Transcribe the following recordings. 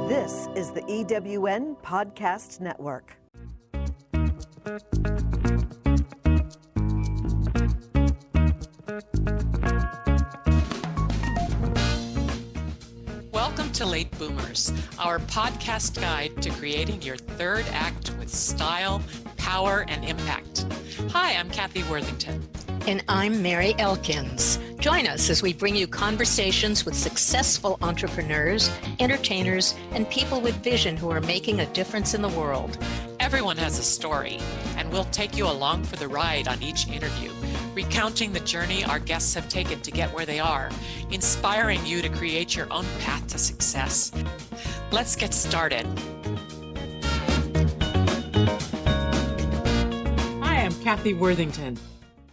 This is the EWN Podcast Network. Welcome to Late Boomers, our podcast guide to creating your third act with style, power, and impact. Hi, I'm Cathy Worthington. And I'm Mary Elkins. Join us as we bring you conversations with successful entrepreneurs, entertainers, and people with vision who are making a difference in the world. Everyone has a story, and we'll take you along for the ride on each interview, recounting the journey our guests have taken to get where they are, inspiring you to create your own path to success. Let's get started. Hi, I'm Cathy Worthington.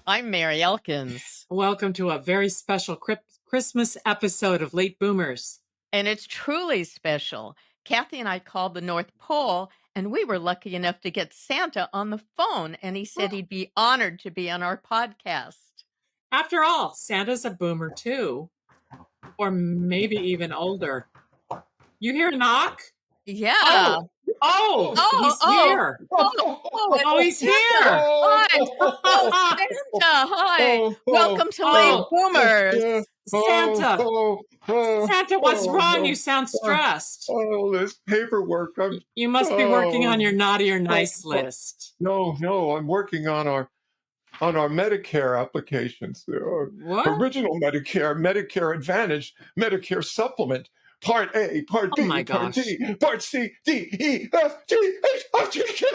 I'm Mary Elkins. Welcome to a very special Christmas episode of Late Boomers. And it's truly special. Cathy and I called the North Pole, and we were lucky enough to get Santa on the phone, and he said he'd be honored to be on our podcast. After all, Santa's a boomer too, or maybe even older. You hear a knock? Yeah. He's here. He's here. Hi. Santa, hi. Welcome to Late Boomers. Santa, what's wrong? You sound stressed. This paperwork. You must be working on your naughty or nice list. No, I'm working on our Medicare applications. What? Original Medicare Advantage, Medicare Supplement, Part A, Part B, my Part gosh. D, Part C, D, E, F, G, H, I, J, K.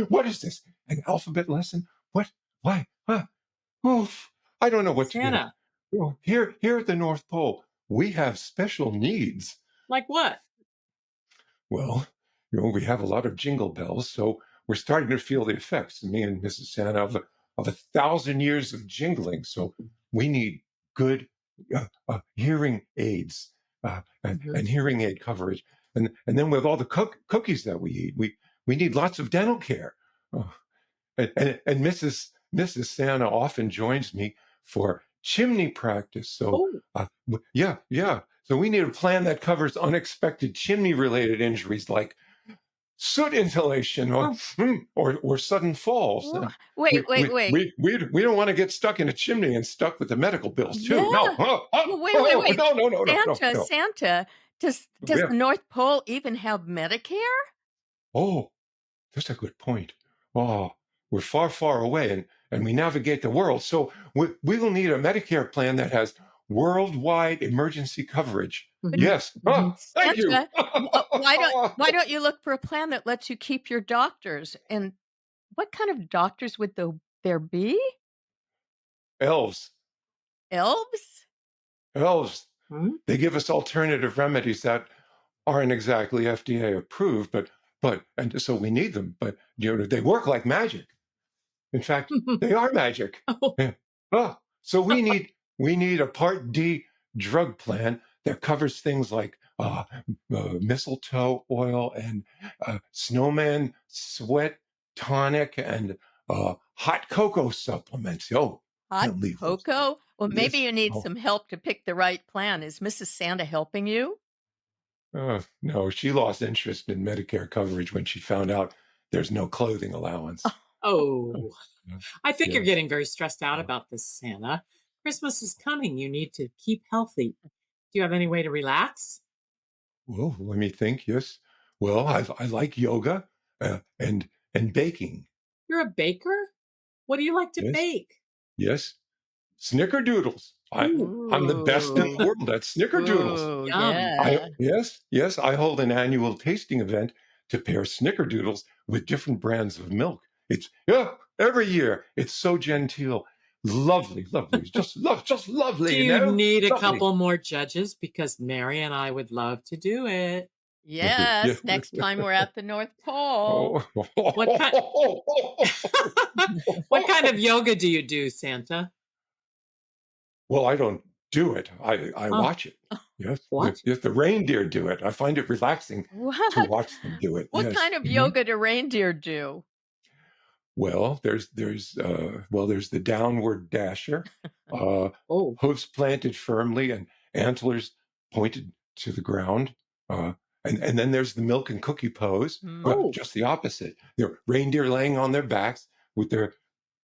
What is this? An alphabet lesson? What? Why? Huh? Oh, I don't know what to Santa. do. Here at the North Pole, we have special needs. Like what? Well, we have a lot of jingle bells, so we're starting to feel the effects, me and Mrs. Santa, of 1,000 years of jingling. So we need good hearing aids and hearing aid coverage. And then with all the cookies that we eat, we need lots of dental care. And Mrs. Santa often joins me for chimney practice. So yeah. So we need a plan that covers unexpected chimney-related injuries like soot inhalation or sudden falls. Wait. We don't want to get stuck in a chimney and stuck with the medical bills too. Yeah. Wait. No. Santa, does the North Pole even have Medicare? Oh, that's a good point. Oh, we're far away and we navigate the world. So we will need a Medicare plan that has worldwide emergency coverage. Yes. Thank you. Why don't you look for a plan that lets you keep your doctors? And what kind of doctors would there be? Elves. Elves? They give us alternative remedies that aren't exactly FDA approved, but and so we need them. But they work like magic. In fact, they are magic. So we need a Part D drug plan that covers things like mistletoe oil and snowman sweat tonic and hot cocoa supplements. Hot cocoa? Well, maybe you need some help to pick the right plan. Is Mrs. Santa helping you? No, she lost interest in Medicare coverage when she found out there's no clothing allowance. I think you're getting very stressed out about this, Santa. Christmas is coming. You need to keep healthy. Do you have any way to relax? Well, let me think. Yes. Well, I like yoga and baking. You're a baker? What do you like to bake? Yes. Snickerdoodles. I'm the best in the world at snickerdoodles. Ooh, yeah. Yes. I hold an annual tasting event to pair snickerdoodles with different brands of milk. It's every year. It's so genteel. Lovely. Just lovely. Do you need a couple more judges? Because Mary and I would love to do it. Yes, next time we're at the North Pole. What kind of yoga do you do, Santa? Well, I don't do it. I watch it. Yes. What? Yes, the reindeer do it. I find it relaxing to watch them do it. What kind of yoga do reindeer do? Well, there's the downward dasher, hooves planted firmly and antlers pointed to the ground. And then there's the milk and cookie pose. Well, Oh. just the opposite. Reindeer laying on their backs with their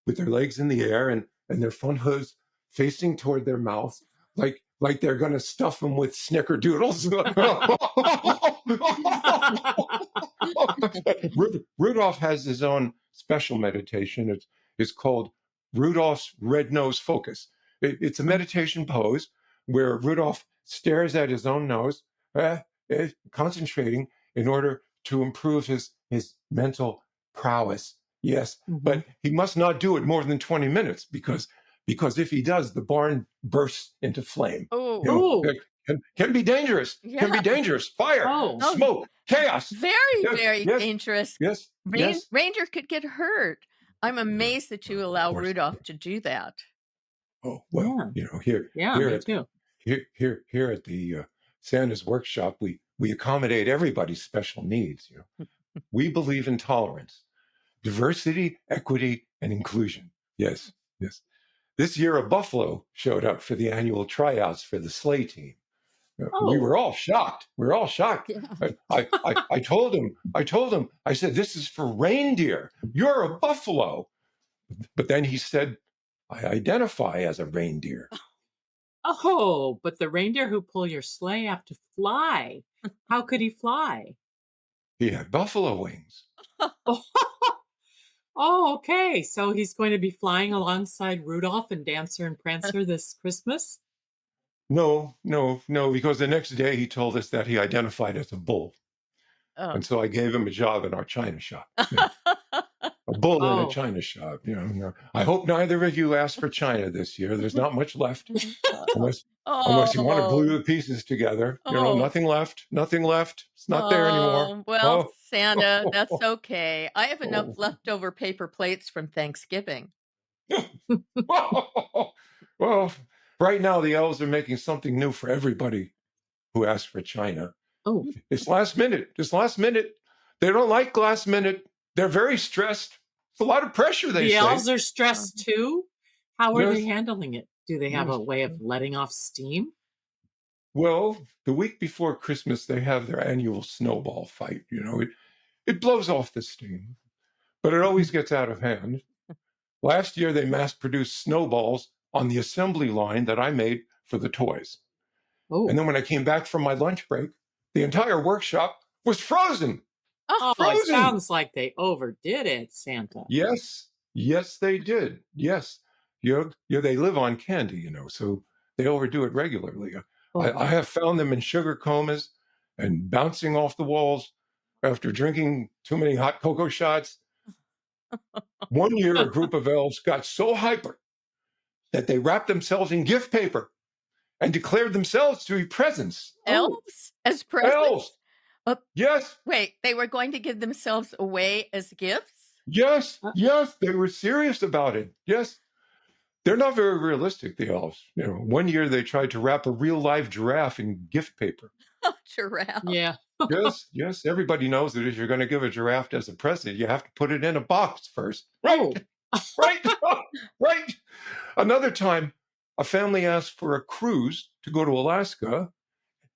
legs in the air and their front hooves facing toward their mouths, like they're going to stuff them with snickerdoodles. Rudolph has his own special meditation. It's called Rudolph's Red Nose Focus. It's a meditation pose where Rudolph stares at his own nose, concentrating in order to improve his mental prowess. Yes, but he must not do it more than 20 minutes because if he does, the barn bursts into flame. It can be dangerous. Yeah. Can be dangerous. Fire, smoke, chaos. Very Yes, dangerous. Yes. Reindeer could get hurt. I'm amazed that you allow Rudolph to do that. Oh well, here at the Santa's workshop, we accommodate everybody's special needs. We believe in tolerance, diversity, equity, and inclusion. Yes. This year, a buffalo showed up for the annual tryouts for the sleigh team. We were all shocked. Yeah. I told him, I said, "This is for reindeer. You're a buffalo." But then he said, "I identify as a reindeer." Oh, but the reindeer who pull your sleigh have to fly. How could he fly? He had buffalo wings. Oh, okay. So he's going to be flying alongside Rudolph and Dancer and Prancer this Christmas? No, because the next day he told us that he identified as a bull. Oh. And so I gave him a job in our china shop. A bull in a china shop. I hope neither of you asked for china this year. There's not much left. Unless you want to glue the pieces together. Nothing left. It's not there anymore. Well, Santa, that's okay. I have enough leftover paper plates from Thanksgiving. Well, right now the elves are making something new for everybody who asked for china. Oh, It's last minute. They don't like last minute. They're very stressed. It's a lot of pressure, they say. the elves are stressed too? How are they Yes. handling it? Do they have a Yes. way of letting off steam? Well, the week before Christmas, they have their annual snowball fight. It blows off the steam, but it always gets out of hand. Last year, they mass-produced snowballs on the assembly line that I made for the toys. Oh, And then when I came back from my lunch break, the entire workshop was frozen. it frozen. sounds like they overdid it, Santa. Yes, they did. Yes, they live on candy, so they overdo it regularly. I have found them in sugar comas and bouncing off the walls after drinking too many hot cocoa shots. One year, a group of elves got so hyper that they wrapped themselves in gift paper and declared themselves to be presents. Elves as presents? Elves. Yes. Wait, they were going to give themselves away as gifts? Yes, they were serious about it. Yes. They're not very realistic, the elves. One year they tried to wrap a real live giraffe in gift paper. Giraffe. Yeah. Yes, everybody knows that if you're going to give a giraffe as a present, you have to put it in a box first. Oh, Right. Another time, a family asked for a cruise to go to Alaska,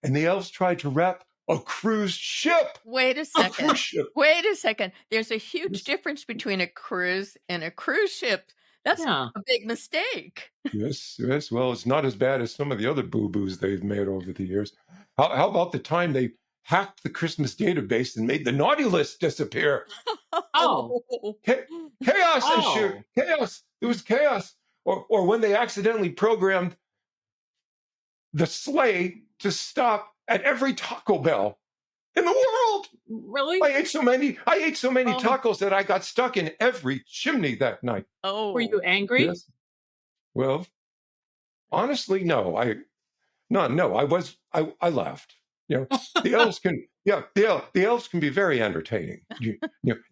and the elves tried to wrap a cruise ship. Wait a A second. cruise ship. Wait a second. There's a huge Yes. difference between a cruise and a cruise ship. That's yeah. a big mistake. Yes. Well, it's not as bad as some of the other boo-boos they've made over the years. How about the time they hacked the Christmas database and made the naughty list disappear? Oh. Chaos issue. Chaos. It was chaos. Or when they accidentally programmed the sleigh to stop at every Taco Bell in the world. Really? I ate so many Oh. tacos that I got stuck in every chimney that night. Oh. Were you angry? Yes. Well, honestly, no. I laughed. The elves can the elves can be very entertaining.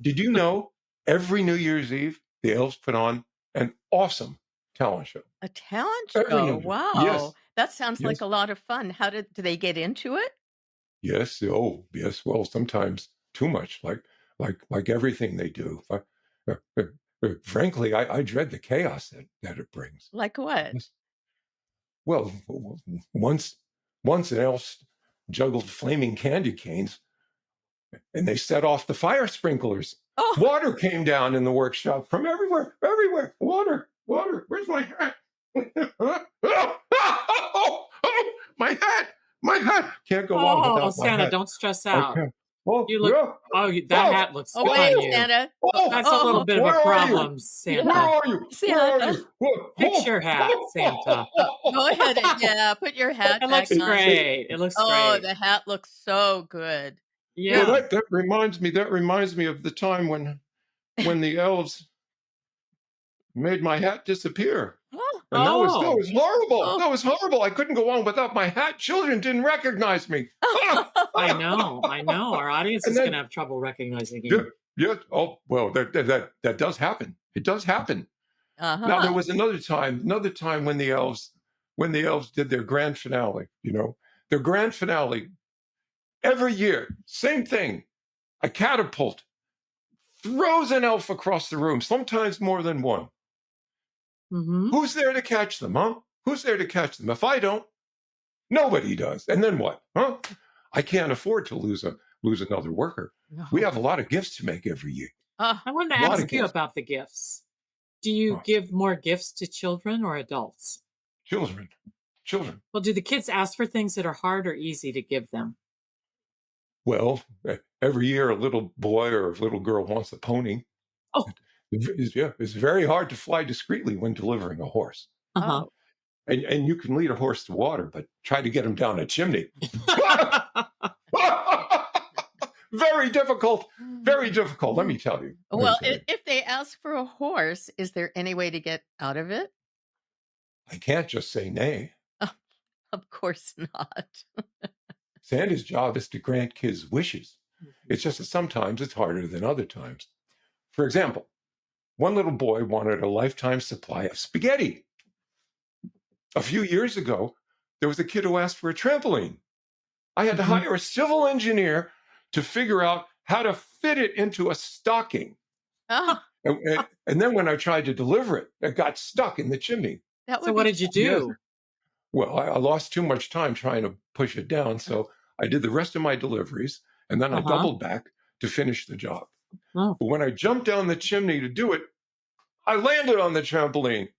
Did you know every New Year's Eve the elves put on an awesome talent show? A talent Every show. New Year. Wow. Yes. That sounds like Yes. a lot of fun. Do they get into it? Yes. Oh, yes. Well, sometimes too much, like everything they do. Frankly, I dread the chaos that it brings. Like what? Yes. Well, once an elf juggled flaming candy canes, and they set off the fire sprinklers. Oh, Water came down in the workshop from everywhere, everywhere. Water, water. Where's my hat? My hat, my hat. Can't go on Oh, without my Santa, hat. don't stress out. Okay. Oh, You look. yeah. That Oh, hat looks oh, good wait, on you. Santa. oh, That's a little Oh, bit of where a are you? problem, Where Santa. are you? Where are Santa. you? What? Fix your hat, Santa. Go ahead and put your hat It back looks on. great. It looks Oh, great. the hat looks so good. Well, Yeah. that reminds me of the time when the elves made my hat disappear. Oh, And that was Oh. horrible. oh. That was horrible. I couldn't go on without my hat. Children didn't recognize me. I know. Our audience And is going then, to have trouble recognizing yeah, you. yeah. Oh, well, that does happen. It does happen. Now there Uh-huh. was another time when the elves did their grand finale. Their grand finale every year, same thing. A catapult throws an elf across the room, sometimes more than one. Mm-hmm. Who's there to catch them, huh? Who's there to catch them? If I don't, nobody does. And then what? Huh? I can't afford to lose another worker. We have a lot of gifts to make every year. I wanted to A lot of ask you gifts. about the gifts. Do you Oh, give more gifts to children or adults? children. Well, do the kids ask for things that are hard or easy to give them? Well, every year a little boy or a little girl wants a pony. Oh, It's very hard to fly discreetly when delivering a horse. uh-huh. Oh. And you can lead a horse to water, but try to get him down a chimney. Very difficult. Very difficult, let me tell you. Well, if they ask for a horse, is there any way to get out of it? I can't just say nay. Of course not. Santa's job is to grant kids wishes. It's just that sometimes it's harder than other times. For example, one little boy wanted a lifetime supply of spaghetti. A few years ago, there was a kid who asked for a trampoline. I had to Mhm. hire a civil engineer to figure out how to fit it into a stocking. Oh, And then when I tried to deliver it, it got stuck in the chimney. that So would what be did you Yes. do? Well, I lost too much time trying to push it down, so I did the rest of my deliveries, and then I Uh-huh. doubled back to finish the job. Oh. But when I jumped down the chimney to do it, I landed on the trampoline,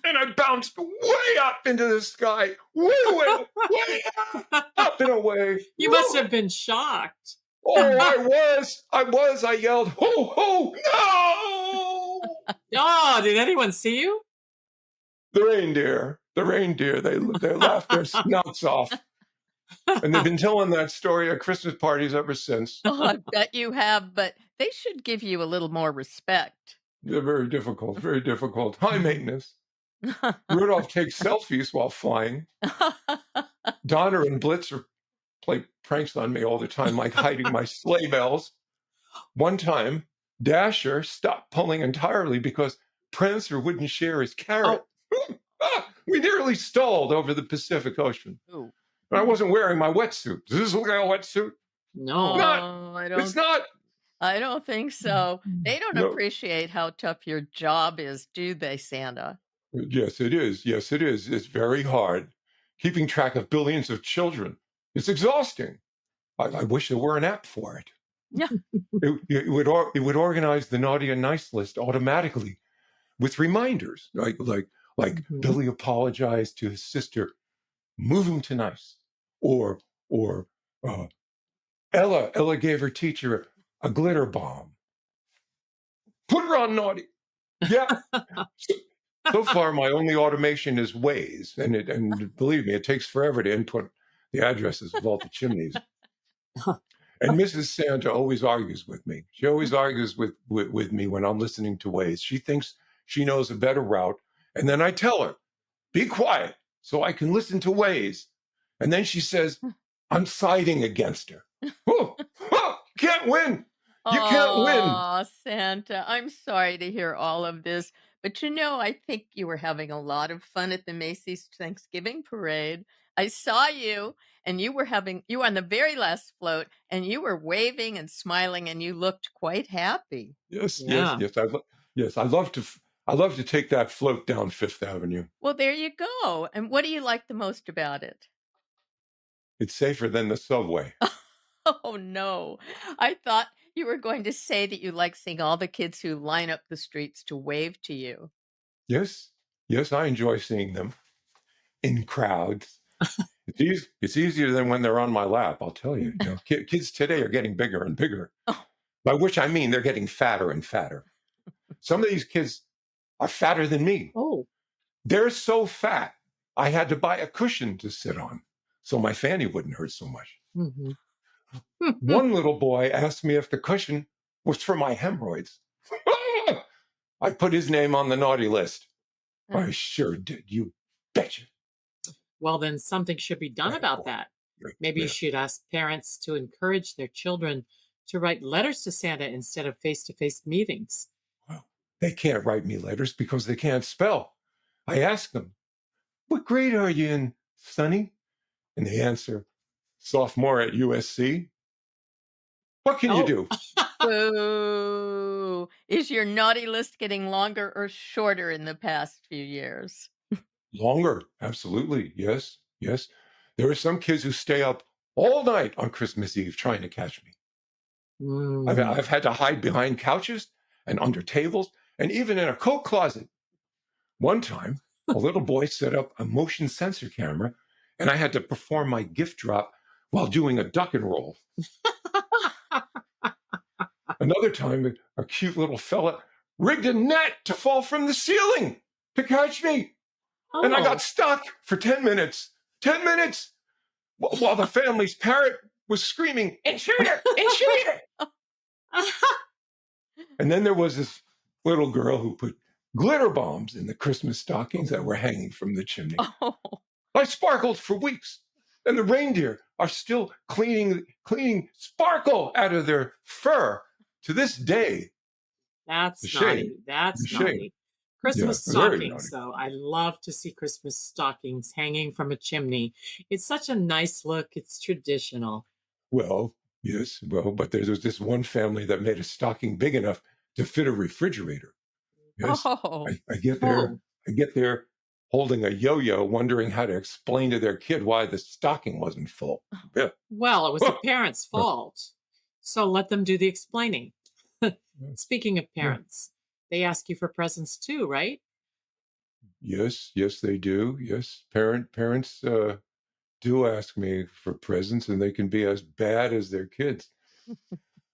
and I bounced way up into the sky, way up and away. You must have been shocked. Oh, I yelled, ho, ho, no! Oh, did anyone see you? The reindeer, they laughed their snouts off. And they've been telling that story at Christmas parties ever since. Oh, I bet you have, but they should give you a little more respect. They're very difficult, high maintenance. Rudolph takes selfies while flying. Donner and Blitzer play pranks on me all the time, like hiding my sleigh bells. One time, Dasher stopped pulling entirely because Prancer wouldn't share his carrot. We nearly stalled over the Pacific Ocean. Ooh. And I wasn't wearing my wetsuit. Does this look like a wetsuit? No. Not. Oh, It's not. I don't think so. They don't No. appreciate how tough your job is, do they, Santa? Yes, it is. Yes, it is. It's very hard. Keeping track of billions of children. It's exhausting. I wish there were an app for it. Yeah. It would organize the naughty and nice list automatically with reminders, like Mhm. Billy apologized to his sister, move him to nice, or uh, Ella gave her teacher a glitter bomb. Put her on naughty. Yeah. So far, my only automation is Waze, and believe me, it takes forever to input the addresses of all the chimneys. And Mrs. Santa always argues with me. She always argues with me when I'm listening to Waze. She thinks she knows a better route, and then I tell her, "Be quiet, so I can listen to Waze." And then she says, "I'm siding against her." Can't win. You can't win. Oh, Santa, I'm sorry to hear all of this. But I think you were having a lot of fun at the Macy's Thanksgiving Parade. I saw you, and you were on the very last float, and you were waving and smiling, and you looked quite happy. Yes, Yeah. yes. I love to take that float down Fifth Avenue. Well, there you go. And what do you like the most about it? It's safer than the subway. Oh, no. I thought you were going to say that you like seeing all the kids who line up the streets to wave to you. Yes, yes, I enjoy seeing them in crowds. It's easier than when they're on my lap, I'll tell you. You know, kids today are getting bigger and bigger, Oh, by which I mean they're getting fatter and fatter. Some of these kids are fatter than me. Oh. They're so fat, I had to buy a cushion to sit on so my fanny wouldn't hurt so much. Mhm. One little boy asked me if the cushion was for my hemorrhoids. I put his name on the naughty list. I sure did, you betcha. Well, then something should be done Right, about boy. that. Right, Maybe you yeah. should ask parents to encourage their children to write letters to Santa instead of face-to-face meetings. Well, they can't write me letters because they can't spell. I ask them, what grade are you in, Sonny? And they answer, sophomore at USC. What can you Oh. do? boo. Is your naughty list getting longer or shorter in the past few years? Longer, absolutely. Yes, yes. There are some kids who stay up all night on Christmas Eve trying to catch me. Mm. I've had to hide behind couches and under tables and even in a coat closet. One time, a little boy set up a motion sensor camera and I had to perform my gift drop while doing a duck and roll. Another time, a cute little fella rigged a net to fall from the ceiling to catch me. And I Oh. got stuck for 10 minutes. 10 minutes! While the family's parrot was screaming, intruder, intruder! And then there was this little girl who put glitter bombs in the Christmas stockings that were hanging from the chimney. Oh, I sparkled for weeks. And the reindeer are still cleaning sparkle out of their fur to this day. That's The naughty. shame. That's The shame. naughty. Christmas Yeah, very stockings, naughty. though. I love to see Christmas stockings hanging from a chimney. It's such a nice look. It's traditional. Well, yes, well, but there was this one family that made a stocking big enough to fit a refrigerator. Yes, oh, I get Oh. there. I get there holding a yo-yo, wondering how to explain to their kid why the stocking wasn't full. Yeah. Well, it was the parents' fault. So let them do the explaining. Speaking of parents, they ask you for presents too, right? Yes, yes, they do. Yes, parents do ask me for presents, and they can be as bad as their kids.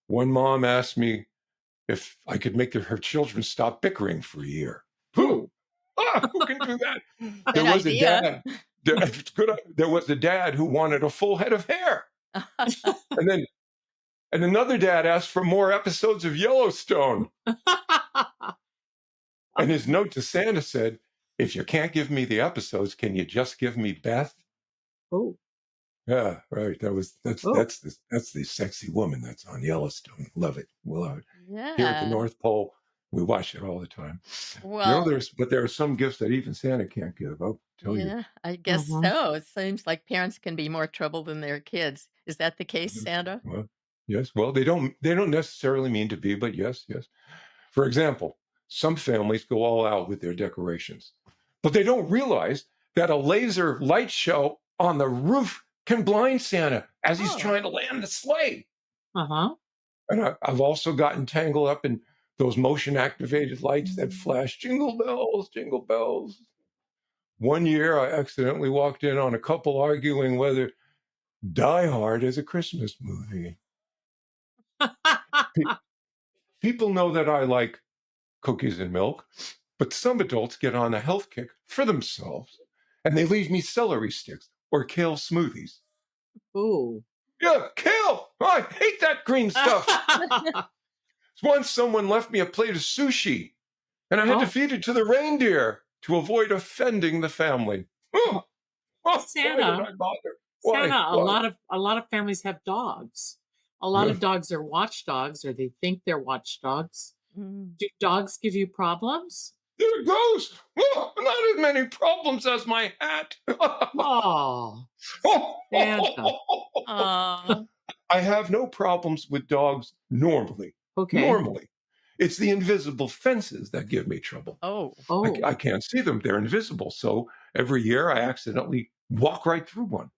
One mom asked me if I could make her children stop bickering for a year. Who? Who can do that? good There was a idea. dad. There was a dad who wanted a full head of hair, and another dad asked for more episodes of Yellowstone. And his note to Santa said, "If you can't give me the episodes, can you just give me Beth?" Oh. Yeah, right. That's Oh. the sexy woman that's on Yellowstone. Love it. We love it. Here at the Yeah. North Pole, we watch it all the time. Well, there are some gifts that even Santa can't give. I'll tell you. yeah, I guess Mhm. so. It seems like parents can be more trouble than their kids. Is that the case, Santa? Well, yes. Well, they don't necessarily mean to be, but yes, yes. For example, some families go all out with their decorations, but they don't realize that a laser light show on the roof can blind Santa as he's Oh. trying to land the sleigh. Uh-huh. And I've also gotten tangled up in those motion activated lights that flash jingle bells, jingle bells. One year, I accidentally walked in on a couple arguing whether Die Hard is a Christmas movie. Pe- People know that I like cookies and milk, but some adults get on a health kick for themselves and they leave me celery sticks or kale smoothies. Ooh. Yeah, kale! I hate that green stuff. Once someone left me a plate of sushi and I had to Oh. feed it to the reindeer to avoid offending the family. Oh, why did Santa, I bother? Why? Santa, a Why? lot of families have dogs. A lot Yeah. of dogs are watchdogs, or they think they're watchdogs. Mm. Do dogs give you problems? There it goes. Oh, not as many problems as my hat. Oh, Santa. Aw. I have no problems with dogs normally. Okay. Normally. It's the invisible fences that give me trouble. Oh. Oh. I can't see them. They're invisible. So every year I accidentally walk right through one.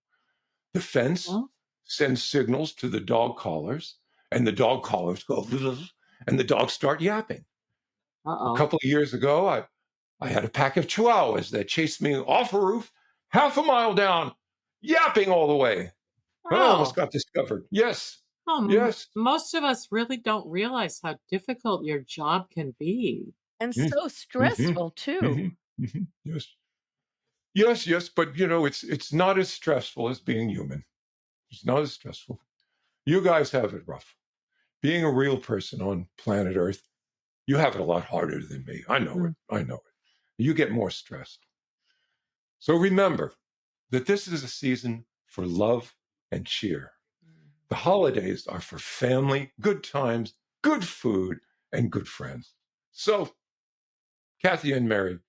The fence Well, sends signals to the dog collars, and the dog collars go, and the dogs start yapping. A uh-oh. couple of years ago, I had a pack of chihuahuas that chased me off a roof, half a mile down, yapping all the way. I almost Oh, got discovered. Yes, oh, yes. most of us really don't realize how difficult your job can be. And Mm, so mhm, stressful too. mhm, mhm. Yes, yes, yes. But it's not as stressful as being human. It's not as stressful. You guys have it rough. Being a real person on planet Earth, you have it a lot harder than me. I know it. Mm. I know it. You get more stressed. So remember that this is a season for love and cheer. The holidays are for family, good times, good food, and good friends. So, Cathy and Mary,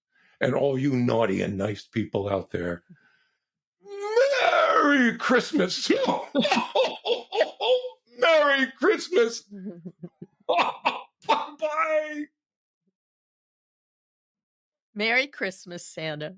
and all you naughty and nice people out there, Merry Christmas! Merry Christmas! Bye-bye! Merry Christmas, Santa.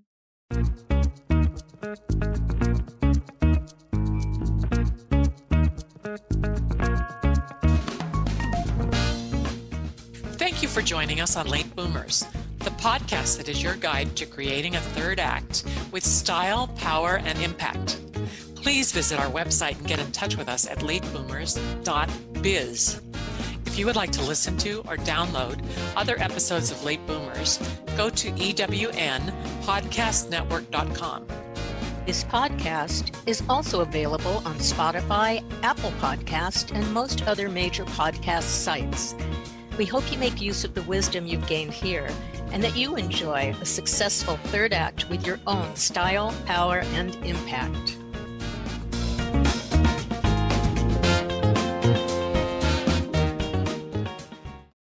Thank you for joining us on Late Boomers, the podcast that is your guide to creating a third act with style, power, and impact. Please visit our website and get in touch with us at lateboomers.biz. If you would like to listen to or download other episodes of Late Boomers, go to ewnpodcastnetwork.com. This podcast is also available on Spotify, Apple Podcast, and most other major podcast sites. We hope you make use of the wisdom you've gained here and that you enjoy a successful third act with your own style, power, and impact.